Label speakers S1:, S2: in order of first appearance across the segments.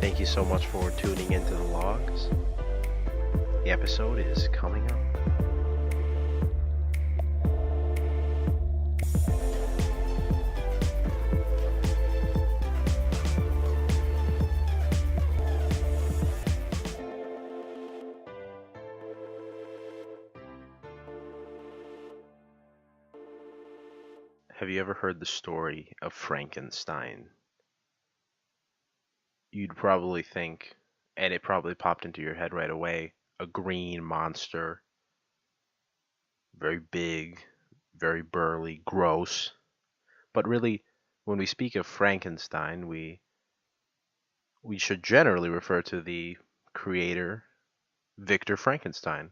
S1: Thank you so much for tuning into the Logs. The episode is coming up. Have you ever heard the story of Frankenstein? You'd probably think, and it probably popped into your head right away, a green monster, very big, very burly, gross. But really, when we speak of Frankenstein, we should generally refer to the creator, Victor Frankenstein.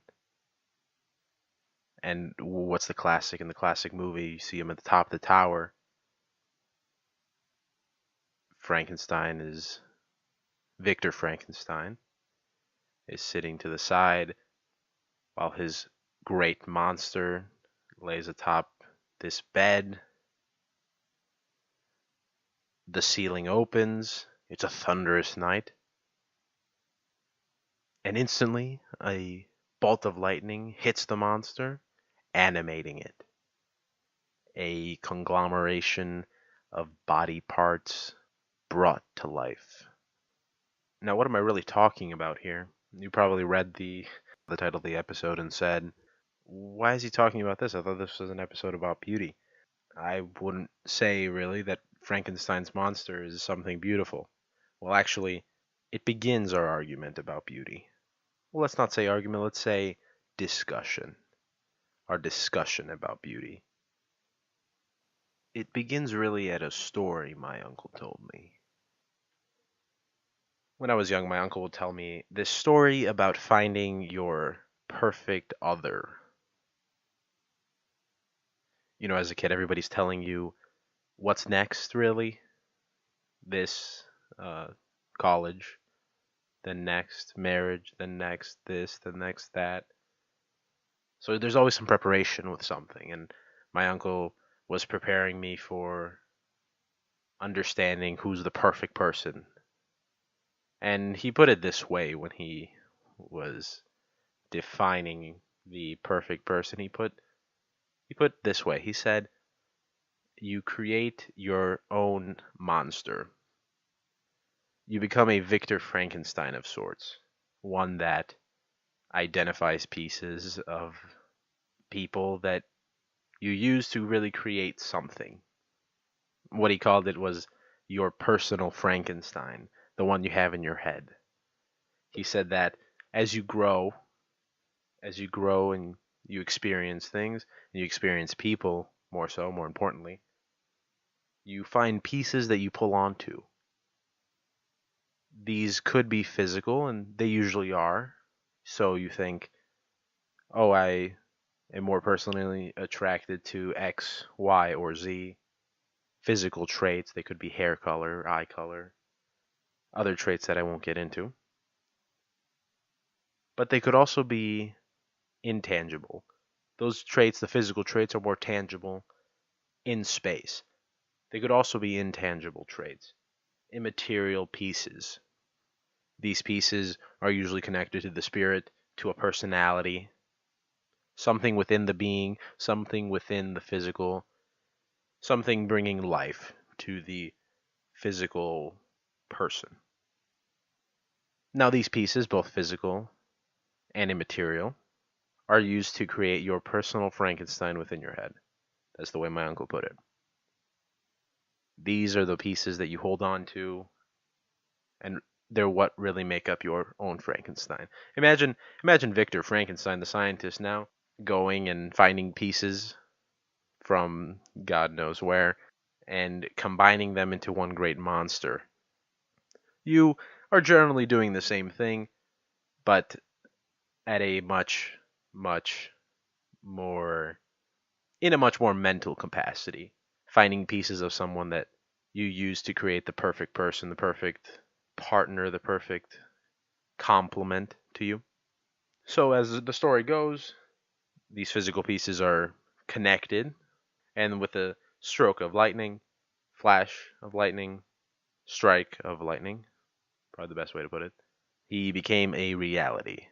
S1: And what's the classic? In the classic movie, you see him at the top of the tower. Victor Frankenstein is sitting to the side while his great monster lays atop this bed. The ceiling opens. It's a thunderous night. And instantly, a bolt of lightning hits the monster, animating it. A conglomeration of body parts brought to life. Now, what am I really talking about here? You probably read the title of the episode and said, why is he talking about this? I thought this was an episode about beauty. I wouldn't say really that Frankenstein's monster is something beautiful. Well, actually, it begins our argument about beauty. Well, let's not say argument, let's say discussion. Our discussion about beauty. It begins really at a story my uncle told me. When I was young, my uncle would tell me this story about finding your perfect other. You know, as a kid, everybody's telling you what's next, really. This, college, then next, marriage, then next, this, then next, that. So there's always some preparation with something, and my uncle was preparing me for understanding who's the perfect person. And he put it this way when he was defining the perfect person. He put this way. He said, you create your own monster. You become a Victor Frankenstein of sorts. One that identifies pieces of people that you use to really create something. What he called it was your personal Frankenstein, the one you have in your head. He said that as you grow and you experience things, and you experience people more importantly, you find pieces that you pull onto. These could be physical, and they usually are. So you think, oh, I am more personally attracted to X, Y, or Z. Physical traits, they could be hair color, eye color, other traits that I won't get into. But they could also be intangible. Those traits, the physical traits, are more tangible in space. They could also be intangible traits, immaterial pieces. These pieces are usually connected to the spirit, to a personality, something within the being, something within the physical, something bringing life to the physical person. Now, these pieces, both physical and immaterial, are used to create your personal Frankenstein within your head. That's the way my uncle put it. These are the pieces that you hold on to, and they're what really make up your own Frankenstein. Imagine Victor Frankenstein, the scientist, now going and finding pieces from God knows where and combining them into one great monster. You are generally doing the same thing, but at a much more mental capacity, finding pieces of someone that you use to create the perfect person, the perfect partner, the perfect complement to you. So as the story goes, these physical pieces are connected, and with a stroke of lightning, flash of lightning, strike of lightning, probably the best way to put it. He became a reality.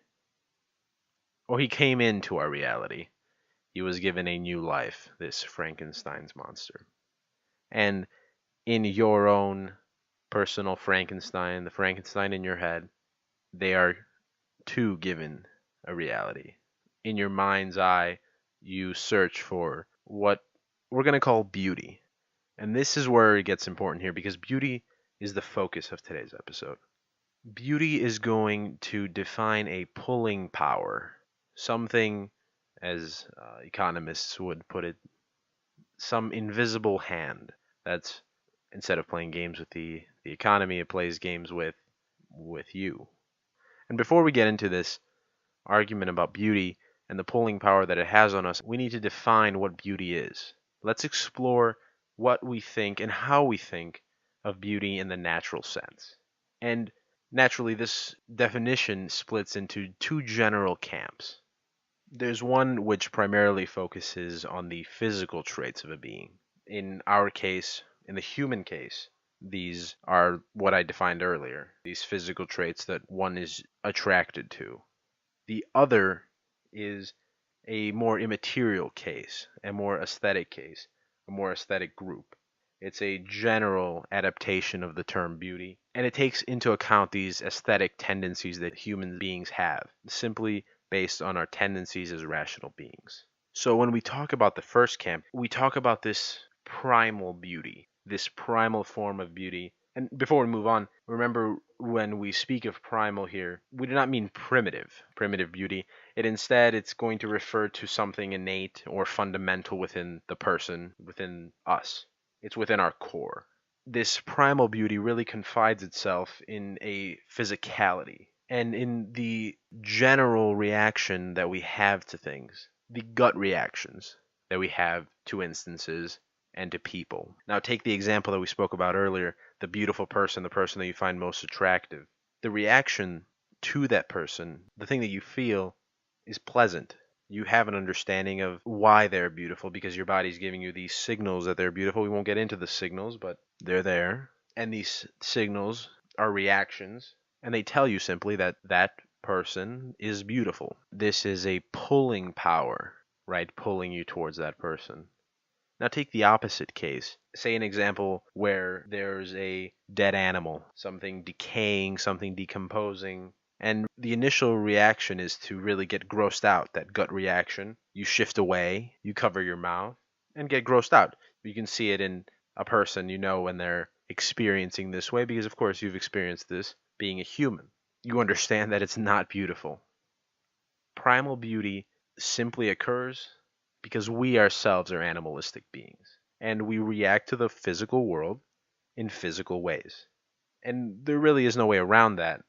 S1: Or he came into our reality. He was given a new life, this Frankenstein's monster. And in your own personal Frankenstein, the Frankenstein in your head, they are too given a reality. In your mind's eye, you search for what we're going to call beauty. And this is where it gets important here because beauty is the focus of today's episode. Beauty is going to define a pulling power, something, as economists would put it, some invisible hand that's, instead of playing games with the economy, it plays games with you. And before we get into this argument about beauty and the pulling power that it has on us, we need to define what beauty is. Let's explore what we think and how we think of beauty in the natural sense. And naturally, this definition splits into two general camps. There's one which primarily focuses on the physical traits of a being. In our case, in the human case, these are what I defined earlier, these physical traits that one is attracted to. The other is a more immaterial case, a more aesthetic case, a more aesthetic group. It's a general adaptation of the term beauty, and it takes into account these aesthetic tendencies that human beings have, simply based on our tendencies as rational beings. So when we talk about the first camp, we talk about this primal beauty, this primal form of beauty. And before we move on, remember when we speak of primal here, we do not mean primitive beauty. It's going to refer to something innate or fundamental within the person, within us. It's within our core. This primal beauty really confides itself in a physicality and in the general reaction that we have to things, the gut reactions that we have to instances and to people. Now, take the example that we spoke about earlier, the beautiful person, the person that you find most attractive. The reaction to that person, the thing that you feel, is pleasant. You have an understanding of why they're beautiful because your body's giving you these signals that they're beautiful. We won't get into the signals, but they're there. And these signals are reactions, and they tell you simply that that person is beautiful. This is a pulling power, right? Pulling you towards that person. Now take the opposite case. Say an example where there's a dead animal, something decaying, something decomposing, and the initial reaction is to really get grossed out, that gut reaction. You shift away, you cover your mouth, and get grossed out. You can see it in a person, you know, when they're experiencing this way, because of course you've experienced this being a human. You understand that it's not beautiful. Primal beauty simply occurs because we ourselves are animalistic beings, and we react to the physical world in physical ways. And there really is no way around that.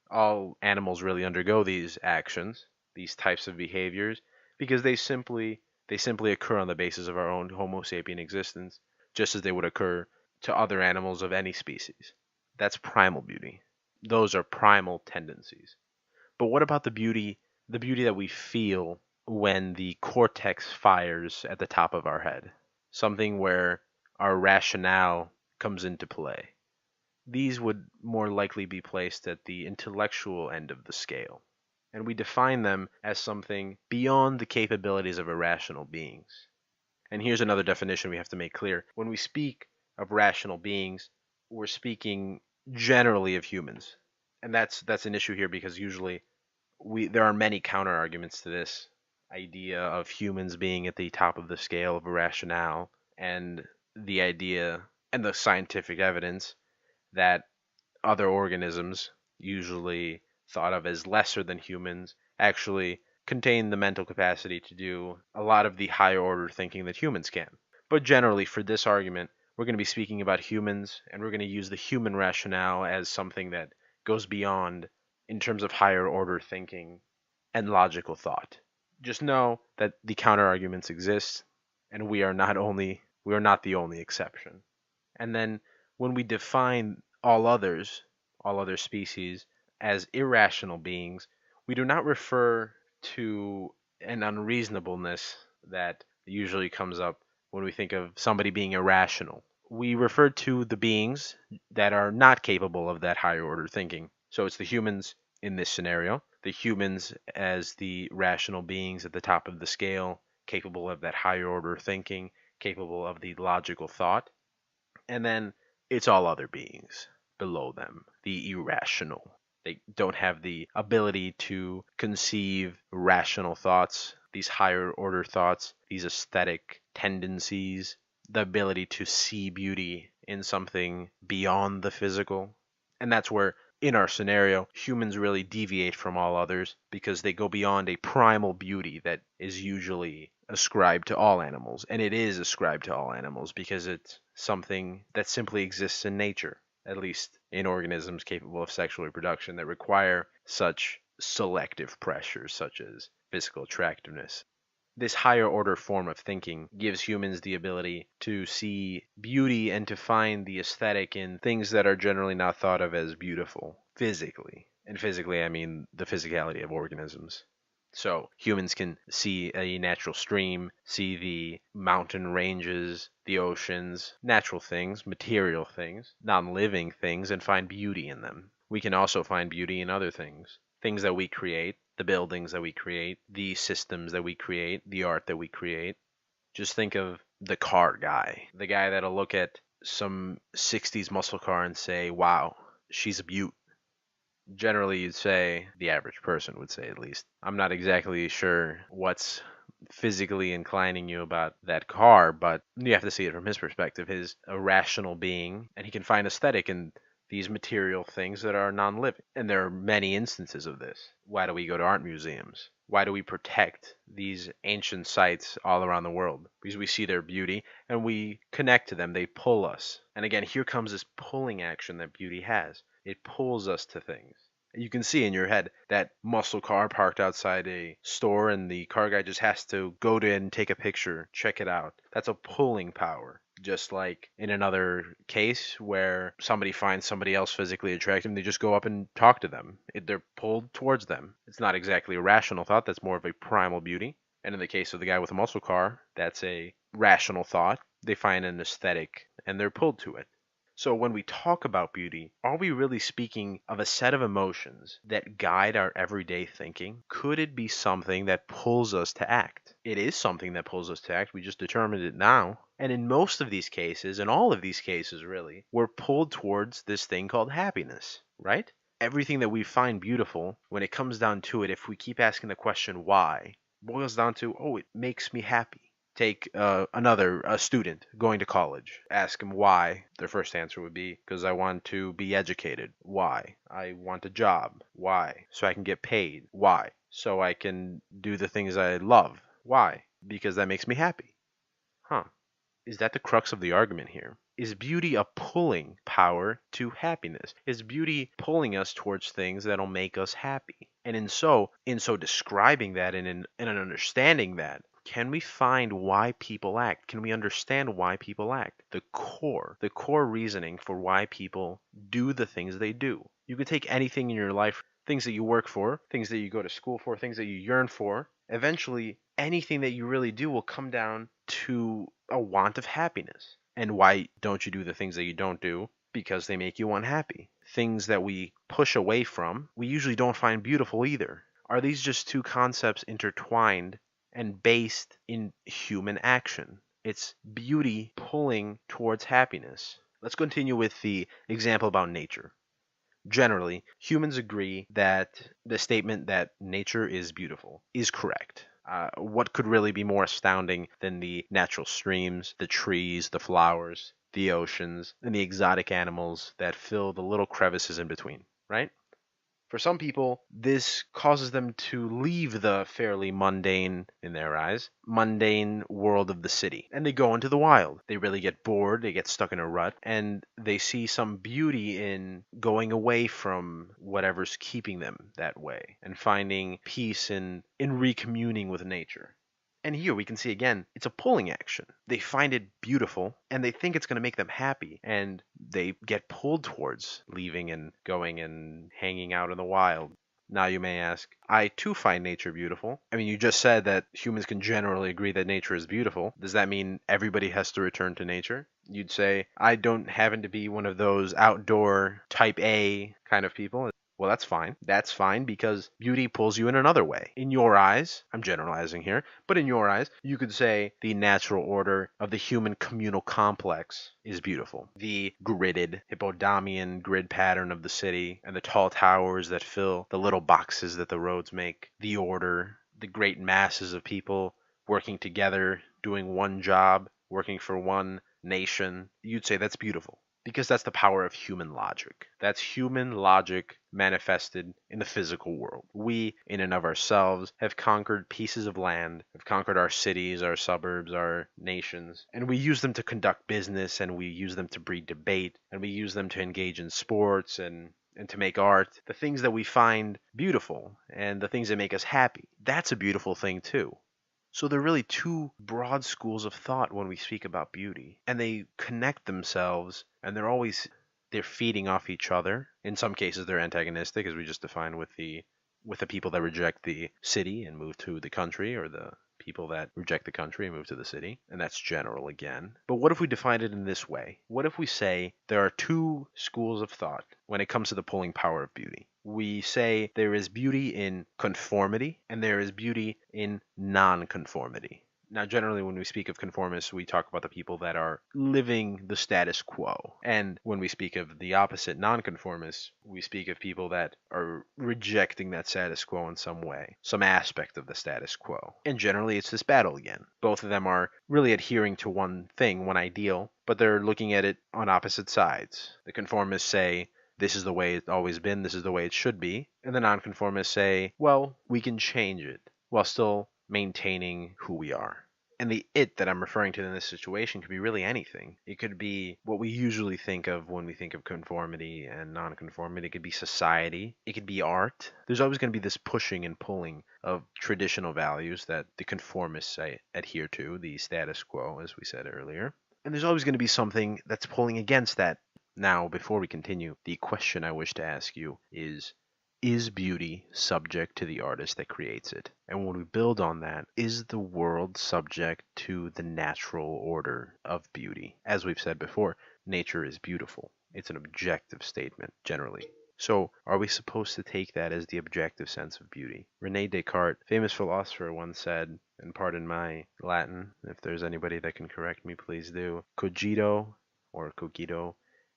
S1: All animals really undergo these actions, these types of behaviors, because they simply occur on the basis of our own Homo sapien existence, just as they would occur to other animals of any species. That's primal beauty. Those are primal tendencies. But what about the beauty that we feel when the cortex fires at the top of our head? Something where our rationale comes into play. These would more likely be placed at the intellectual end of the scale, and we define them as something beyond the capabilities of irrational beings. And here's another definition we have to make clear. When we speak of rational beings, we're speaking generally of humans. And that's an issue here because usually there are many counter arguments to this idea of humans being at the top of the scale of rationale, and the idea and the scientific evidence that other organisms, usually thought of as lesser than humans, actually contain the mental capacity to do a lot of the higher order thinking that humans can. But generally, for this argument, we're going to be speaking about humans, and we're going to use the human rationale as something that goes beyond in terms of higher order thinking and logical thought. Just know that the counter arguments exist, and we are not the only exception. And then when we define all other species, as irrational beings, we do not refer to an unreasonableness that usually comes up when we think of somebody being irrational we refer to the beings that are not capable of that higher order thinking. So it's the humans in this scenario, the humans as the rational beings at the top of the scale, capable of that higher order thinking, capable of the logical thought. And then it's all other beings below them, the irrational. They don't have the ability to conceive rational thoughts, these higher order thoughts, these aesthetic tendencies, the ability to see beauty in something beyond the physical. And that's where, in our scenario, humans really deviate from all others because they go beyond a primal beauty that is usually ascribed to all animals. And it is ascribed to all animals because it's something that simply exists in nature, at least in organisms capable of sexual reproduction that require such selective pressures, such as physical attractiveness. This higher order form of thinking gives humans the ability to see beauty and to find the aesthetic in things that are generally not thought of as beautiful physically. And physically, I mean the physicality of organisms. So humans can see a natural stream, see the mountain ranges, the oceans, natural things, material things, non-living things, and find beauty in them. We can also find beauty in other things, things that we create, the buildings that we create, the systems that we create, the art that we create. Just think of the car guy, the guy that'll look at some 60s muscle car and say, wow, she's a beaut. Generally, you'd say, the average person would say at least. I'm not exactly sure what's physically inclining you about that car, but you have to see it from his perspective. He's a rational being, and he can find aesthetic in these material things that are non living. And there are many instances of this. Why do we go to art museums? Why do we protect these ancient sites all around the world? Because we see their beauty and we connect to them. They pull us. And again, here comes this pulling action that beauty has. It pulls us to things. You can see in your head that muscle car parked outside a store and the car guy just has to go to it and take a picture, check it out. That's a pulling power. Just like in another case where somebody finds somebody else physically attractive, they just go up and talk to them. They're pulled towards them. It's not exactly a rational thought, that's more of a primal beauty. And in the case of the guy with a muscle car, that's a rational thought. They find an aesthetic and they're pulled to it. So when we talk about beauty, are we really speaking of a set of emotions that guide our everyday thinking? Could it be something that pulls us to act? It is something that pulls us to act. We just determined it now. And in most of these cases, in all of these cases really, we're pulled towards this thing called happiness, right? Everything that we find beautiful, when it comes down to it, if we keep asking the question why, boils down to, oh, it makes me happy. Take a student going to college. Ask him why. Their first answer would be, because I want to be educated. Why? I want a job. Why? So I can get paid. Why? So I can do the things I love. Why? Because that makes me happy. Huh. Is that the crux of the argument here? Is beauty a pulling power to happiness? Is beauty pulling us towards things that'll make us happy? And in so describing that and in an understanding that, can we find why people act? Can we understand why people act? The core reasoning for why people do the things they do. You could take anything in your life, things that you work for, things that you go to school for, things that you yearn for. Eventually, anything that you really do will come down to a want of happiness. And why don't you do the things that you don't do? Because they make you unhappy. Things that we push away from, we usually don't find beautiful either. Are these just two concepts intertwined and based in human action? It's beauty pulling towards happiness. Let's continue with the example about nature. Generally, humans agree that the statement that nature is beautiful is correct. What could really be more astounding than the natural streams, the trees, the flowers, the oceans, and the exotic animals that fill the little crevices in between, right? For some people, this causes them to leave the fairly mundane, in their eyes, mundane world of the city, and they go into the wild. They really get bored, they get stuck in a rut, and they see some beauty in going away from whatever's keeping them that way, and finding peace in recommuning with nature. And here we can see again, it's a pulling action. They find it beautiful and they think it's going to make them happy. And they get pulled towards leaving and going and hanging out in the wild. Now you may ask, I too find nature beautiful. I mean, you just said that humans can generally agree that nature is beautiful. Does that mean everybody has to return to nature? You'd say, I don't happen to be one of those outdoor type A kind of people. Well, that's fine. That's fine because beauty pulls you in another way. In your eyes, I'm generalizing here, but in your eyes, you could say the natural order of the human communal complex is beautiful. The gridded, Hippodamian grid pattern of the city and the tall towers that fill the little boxes that the roads make. The order, the great masses of people working together, doing one job, working for one nation. You'd say that's beautiful because that's the power of human logic. That's human logic manifested in the physical world. We, in and of ourselves, have conquered pieces of land, have conquered our cities, our suburbs, our nations, and we use them to conduct business, and we use them to breed debate, and we use them to engage in sports and to make art, the things that we find beautiful and the things that make us happy. That's a beautiful thing too. So there are really two broad schools of thought when we speak about beauty, and they connect themselves, and they're feeding off each other. In some cases, they're antagonistic, as we just defined with the people that reject the city and move to the country, or the people that reject the country and move to the city, and that's general again. But what if we define it in this way? What if we say there are two schools of thought when it comes to the pulling power of beauty? We say there is beauty in conformity and there is beauty in non-conformity. Now, generally, when we speak of conformists, we talk about the people that are living the status quo. And when we speak of the opposite, nonconformists, we speak of people that are rejecting that status quo in some way, some aspect of the status quo. And generally, it's this battle again. Both of them are really adhering to one thing, one ideal, but they're looking at it on opposite sides. The conformists say, this is the way it's always been, this is the way it should be. And the nonconformists say, well, we can change it while still maintaining who we are. And the it that I'm referring to in this situation could be really anything. It could be what we usually think of when we think of conformity and nonconformity. It could be society. It could be art. There's always going to be this pushing and pulling of traditional values that the conformists adhere to, the status quo, as we said earlier. And there's always going to be something that's pulling against that. Now, before we continue, the question I wish to ask you is beauty subject to the artist that creates it? And when we build on that, is the world subject to the natural order of beauty? As we've said before, nature is beautiful. It's an objective statement, generally. So, are we supposed to take that as the objective sense of beauty? René Descartes, famous philosopher, once said, and pardon my Latin, if there's anybody that can correct me, please do, cogito, or cogito,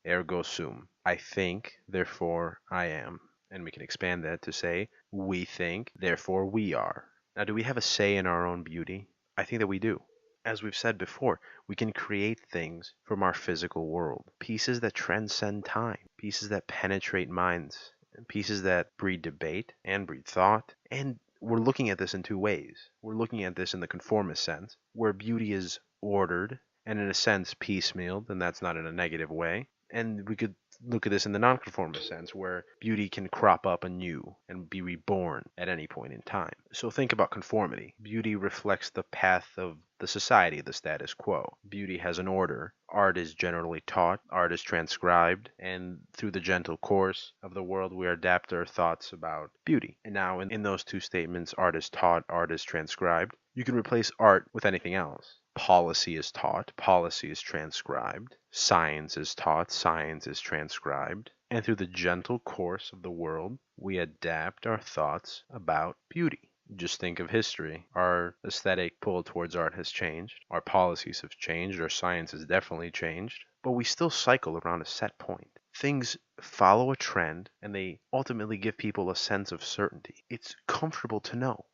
S1: ergo sum. I think, therefore I am. And we can expand that to say, we think, therefore we are. Now, do we have a say in our own beauty? I think that we do. As we've said before, we can create things from our physical world. Pieces that transcend time. Pieces that penetrate minds. Pieces that breed debate and breed thought. And we're looking at this in two ways. We're looking at this in the conformist sense, where beauty is ordered and in a sense piecemealed, and that's not in a negative way. And we could look at this in the nonconformist sense, where beauty can crop up anew and be reborn at any point in time. So think about conformity. Beauty reflects the path of the society, the status quo. Beauty has an order. Art is generally taught, art is transcribed, and through the gentle course of the world, we adapt our thoughts about beauty. And now, in those two statements, art is taught, art is transcribed, you can replace art with anything else. Policy is taught, policy is transcribed. Science is taught, science is transcribed. And through the gentle course of the world, we adapt our thoughts about beauty. Just think of history. Our aesthetic pull towards art has changed. Our policies have changed. Our science has definitely changed. But we still cycle around a set point. Things follow a trend, and they ultimately give people a sense of certainty. It's comfortable to know.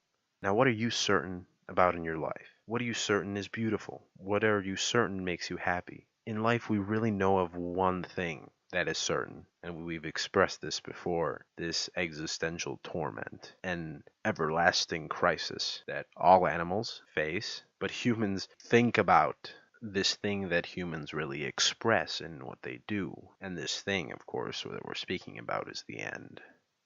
S1: Now, what are you certain about in your life? What are you certain is beautiful? What are you certain makes you happy? In life, we really know of one thing that is certain, and we've expressed this before, this existential torment and everlasting crisis that all animals face, but humans think about this thing that humans really express in what they do. And this thing, of course, that we're speaking about is the end,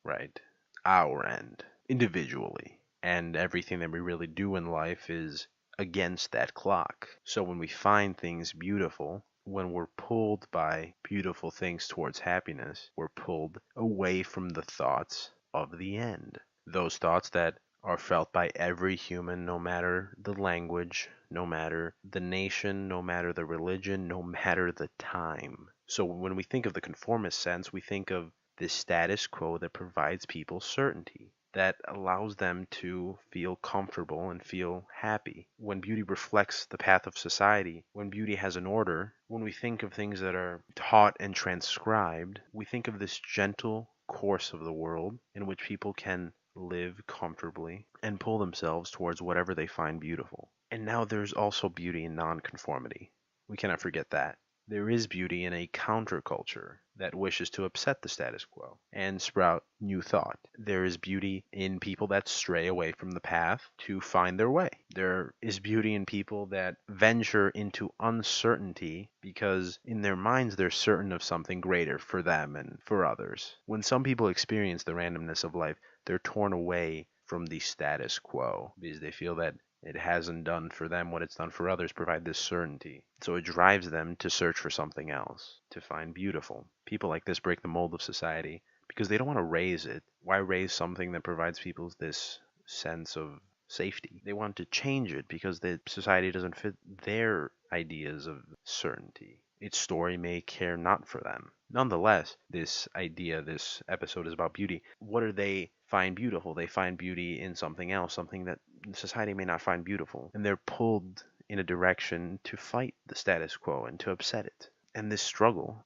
S1: right? Our end, individually. And everything that we really do in life is against that clock. So when we find things beautiful, when we're pulled by beautiful things towards happiness, we're pulled away from the thoughts of the end. Those thoughts that are felt by every human, no matter the language, no matter the nation, no matter the religion, no matter the time. So when we think of the conformist sense, we think of this status quo that provides people certainty, that allows them to feel comfortable and feel happy. When beauty reflects the path of society, when beauty has an order, when we think of things that are taught and transcribed, we think of this gentle course of the world in which people can live comfortably and pull themselves towards whatever they find beautiful. And now there's also beauty in nonconformity. We cannot forget that. There is beauty in a counterculture that wishes to upset the status quo and sprout new thought. There is beauty in people that stray away from the path to find their way. There is beauty in people that venture into uncertainty because in their minds they're certain of something greater for them and for others. When some people experience the randomness of life, they're torn away from the status quo because they feel that it hasn't done for them what it's done for others, provide this certainty. So it drives them to search for something else, to find beautiful. People like this break the mold of society because they don't want to raise it. Why raise something that provides people this sense of safety? They want to change it because the society doesn't fit their ideas of certainty. Its story may care not for them. Nonetheless, this episode is about beauty. What do they find beautiful? They find beauty in something else, something that society may not find beautiful. And they're pulled in a direction to fight the status quo and to upset it. And this struggle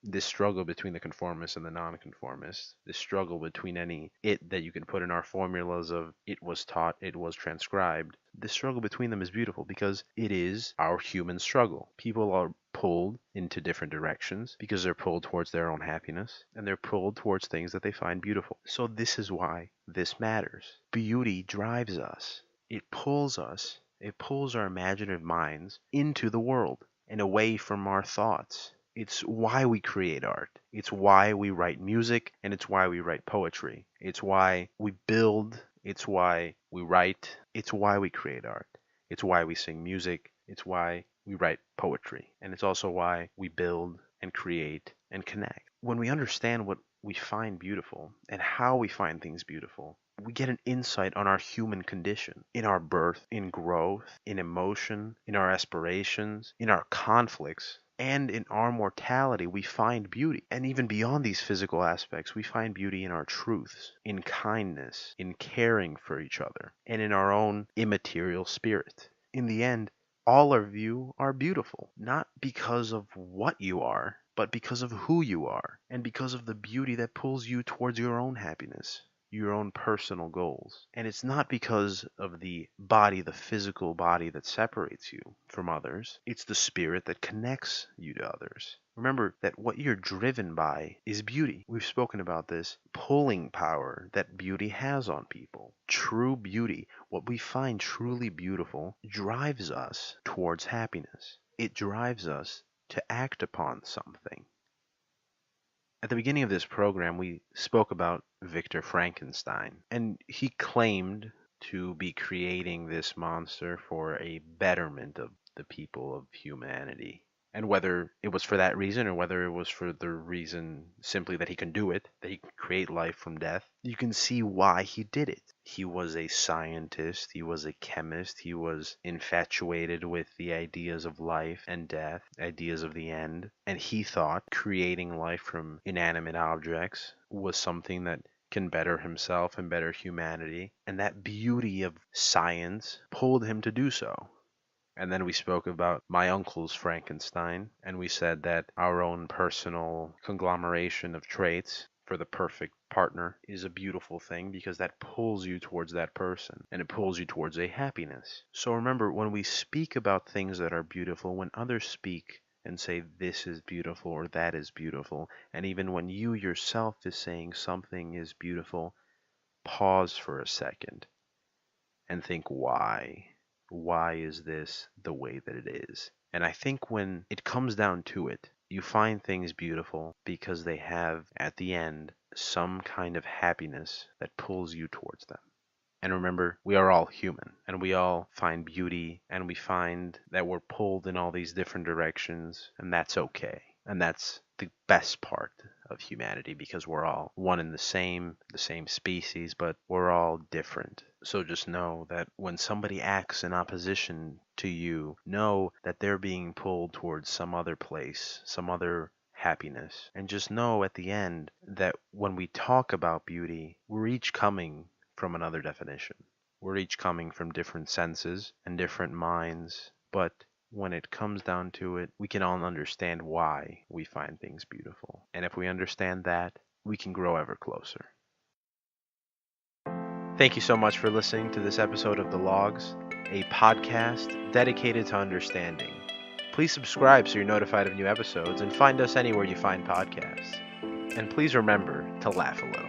S1: between the conformist and the nonconformist, this struggle between any it that you can put in our formulas of it was taught, it was transcribed, this struggle between them is beautiful because it is our human struggle. People are pulled into different directions because they're pulled towards their own happiness and they're pulled towards things that they find beautiful. So this is why this matters. Beauty drives us. It pulls us. It pulls our imaginative minds into the world and away from our thoughts. It's why we create art. It's why we write music, and it's why we write poetry. It's why we build. It's why we write. It's why we create art. It's why we sing music. It's why we write poetry. And it's also why we build and create and connect. When we understand what we find beautiful and how we find things beautiful, we get an insight on our human condition, in our birth, in growth, in emotion, in our aspirations, in our conflicts, and in our mortality. We find beauty. And even beyond these physical aspects, we find beauty in our truths, in kindness, in caring for each other, and in our own immaterial spirit. In the end, all of you are beautiful, not because of what you are, but because of who you are, and because of the beauty that pulls you towards your own happiness, your own personal goals. And it's not because of the body, the physical body that separates you from others. It's the spirit that connects you to others. Remember that what you're driven by is beauty. We've spoken about this pulling power that beauty has on people. True beauty, what we find truly beautiful, drives us towards happiness. It drives us to act upon something. At the beginning of this program, we spoke about Victor Frankenstein, and he claimed to be creating this monster for a betterment of the people of humanity. And whether it was for that reason or whether it was for the reason simply that he can do it, that he can create life from death, you can see why he did it. He was a scientist, he was a chemist, he was infatuated with the ideas of life and death, ideas of the end, and he thought creating life from inanimate objects was something that can better himself and better humanity, and that beauty of science pulled him to do so. And then we spoke about my uncle's Frankenstein, and we said that our own personal conglomeration of traits for the perfect partner is a beautiful thing because that pulls you towards that person and it pulls you towards a happiness. So remember, when we speak about things that are beautiful, when others speak and say this is beautiful or that is beautiful, and even when you yourself is saying something is beautiful, pause for a second and think why. Why is this the way that it is? And I think when it comes down to it, you find things beautiful because they have, at the end, some kind of happiness that pulls you towards them. And remember, we are all human, and we all find beauty, and we find that we're pulled in all these different directions, and that's okay. And that's the best part of humanity, because we're all one and the same species, but we're all different. So just know that when somebody acts in opposition to you, know that they're being pulled towards some other place, some other happiness. And just know at the end that when we talk about beauty, we're each coming from another definition. We're each coming from different senses and different minds, but when it comes down to it, we can all understand why we find things beautiful. And if we understand that, we can grow ever closer. Thank you so much for listening to this episode of The Logues, a podcast dedicated to understanding. Please subscribe so you're notified of new episodes, and find us anywhere you find podcasts. And please remember to laugh a little.